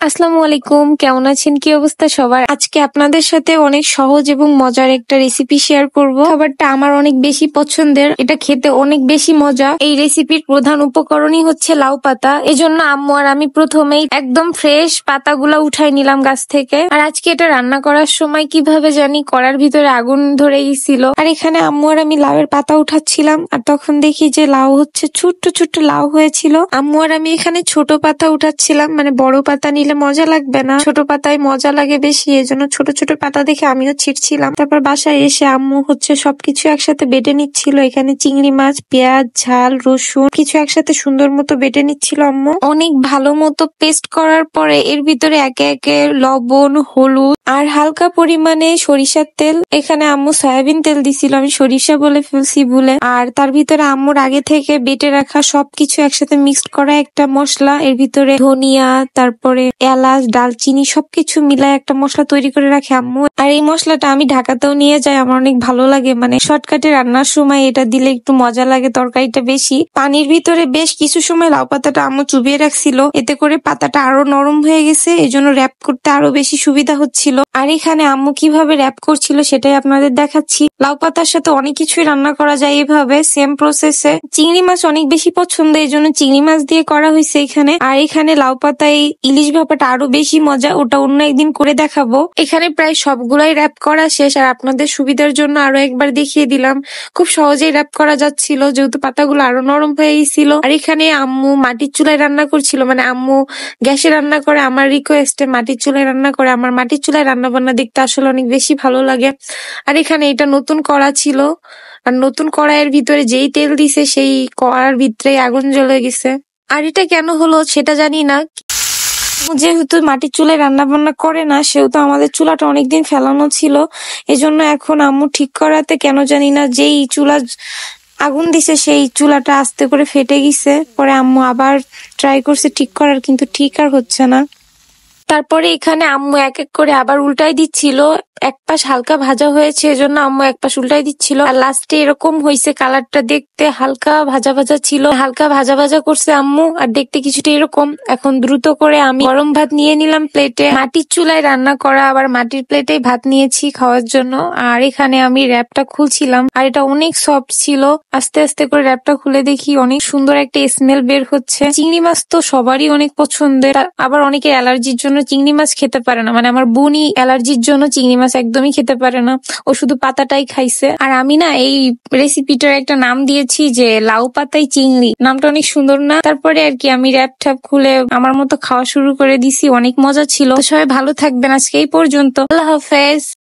আসসালামু আলাইকুম, কেমন আছেন? কি অবস্থা সবার? আজকে আপনাদের সাথে অনেক সহজ এবং মজার একটা রেসিপি শেয়ার করব। খাবারটা আমার অনেক বেশি পছন্দের, এটা খেতে অনেক বেশি মজা। এই রেসিপির প্রধান উপকরণই হচ্ছে লাউ পাতা। এজন্য আম্মু আর আমি প্রথমেই একদম ফ্রেশ পাতাগুলা উঠাই নিলাম গাছ থেকে। আর আজকে এটা রান্না করার সময় কিভাবে জানি কড়ার ভিতরে আগুন ধরে গেছিল। আর এখানে আম্মু আর আমি লাউয়ের পাতা উঠাচ্ছিলাম, আর তখন দেখি যে লাউ হচ্ছে ছোট্ট ছোট্ট লাউ হয়েছিল। আম্মু আর আমি এখানে ছোট পাতা উঠাচ্ছিলাম, মানে বড় পাতা নিলে মজা লাগবে না, ছোট পাতায় মজা লাগে বেশি, এজন্য ছোট ছোট পাতা দেখে আমিও ছিঁড়ছিলাম। তারপর বাসায় এসে আম্মু হচ্ছে সবকিছু একসাথে বেটে নিচ্ছিল। এখানে চিংড়ি মাছ, পেঁয়াজ, ঝাল, রসুন কিছু একসাথে সুন্দর মতো বেটে নিচ্ছিল আম্মু। অনেক ভালো মতো পেস্ট করার পরে এর ভিতরে একে একে লবণ, হলুদ আর হালকা পরিমাণে সরিষার তেল, এখানে আম্মু সয়াবিন তেল দিছিল, আমি সরিষা বলে ফেলছি ভুলে। আর তার ভিতরে আম্মুর আগে থেকে বেটে রাখা সবকিছু একসাথে মিক্সড করা একটা মশলা, এর ভিতরে ধনিয়া, তারপরে এলাচ, ডালচিনি সবকিছু মিলায় একটা মশলা তৈরি করে রাখে আম্মু। আর এই মশলাটা আমি ঢাকাতেও নিয়ে যাই, আমার অনেক ভালো লাগে, মানে শর্টকাটে রান্নার সময় এটা দিলে একটু মজা লাগে, তরকারিটা বেশি। পানির ভিতরে বেশ কিছু সময় লাউ পাতাটা আম্মু চুবিয়ে রাখছিল, এতে করে পাতাটা আরো নরম হয়ে গেছে, এই জন্য র্যাপ করতে আরো বেশি সুবিধা হচ্ছিল। আর এখানে আম্মু কিভাবে র্যাপ করছিল সেটাই আপনাদের দেখাচ্ছি। লাউ পাতার সাথে অনেক কিছুই রান্না করা যায় এভাবে সেম প্রসেসে। চিংড়ি মাছ অনেক বেশি পছন্দ, এই জন্য চিংড়ি মাছ দিয়ে করা হয়েছে এখানে। আর এখানে লাউ পাতায় ইলিশ ভাপাটা আরো বেশি মজা, ওটা অন্য একদিন করে দেখাবো। এখানে প্রায় সবগুলাই র্যাপ করা শেষ, আর আপনাদের সুবিধার জন্য আরো একবার দেখিয়ে দিলাম। খুব সহজেই র্যাপ করা যাচ্ছিল, যেহেতু পাতাগুলো আরো নরম হয়ে গেছিল। আর এখানে আম্মু মাটির চুলায় রান্না করছিল, মানে আম্মু গ্যাসে রান্না করে, আমার রিকোয়েস্টে মাটির চুলায় রান্না করে। আমার মাটির চুলায় রান্না বান্না দেখতে আসলে অনেক বেশি ভালো লাগে। আর এখানে এটা নতুন কড়া ছিল, আর নতুন কড়াইয়ের ভিতরে যেই তেল দিছে সেই কড়ার ভিতরে আগুন জ্বলে গেছে। আর এটা কেন হলো সেটা জানি না, যেহেতু মাটির চুলায় রান্না বান্না করে না, সেহেতু আমাদের চুলাটা অনেকদিন ফেলানো ছিল, এজন্য এখন আম্মু ঠিক করাতে কেন জানি না যেই চুলা আগুন দিছে সেই চুলাটা আস্তে করে ফেটে গেছে। পরে আম্মু আবার ট্রাই করছে ঠিক করার, কিন্তু ঠিক আর হচ্ছে না। তারপরে এখানে আম্মু এক এক করে আবার উল্টাই দিচ্ছিল, এক পাশ হালকা ভাজা হয়েছে এজন্য আম্মু এক পাশ উল্টাই দিচ্ছিল। আর লাস্টে এরকম হয়েছে, কালারটা দেখতে হালকা ভাজা ভাজা ছিল, হালকা ভাজা ভাজা করছে আম্মু, আর দেখতে কিছুটা এরকম। এখন দ্রুত করে আমি গরম ভাত নিয়ে নিলাম প্লেটে, মাটির চুলায় রান্না করা, আবার মাটির প্লেটেই ভাত নিয়েছি খাওয়ার জন্য। আর এখানে আমি র্যাপটা খুলছিলাম, আর এটা অনেক সফট ছিল। আস্তে আস্তে করে র্যাপটা খুলে দেখি অনেক সুন্দর একটা স্মেল বের হচ্ছে। চিংড়ি মাছ তো সবারই অনেক পছন্দের, আবার অনেকে অ্যালার্জির জন্য চিংড়ি মাছ খেতে পারে না, মানে আমার বোনই অ্যালার্জির জন্য চিংড়ি মাছ একদমই খেতে পারে না, ও শুধু পাতাটাই খাইছে। আর আমি না এই রেসিপিটার একটা নাম দিয়েছি যে লাউ পাতায় চিংড়ি, নামটা অনেক সুন্দর না? তারপরে আর কি আমি র্যাপ ট্যাপ খুলে আমার মতো খাওয়া শুরু করে দিছি, অনেক মজা ছিল। সবাই ভালো থাকবেন, আজকে এই পর্যন্ত, আল্লাহ হাফেজ।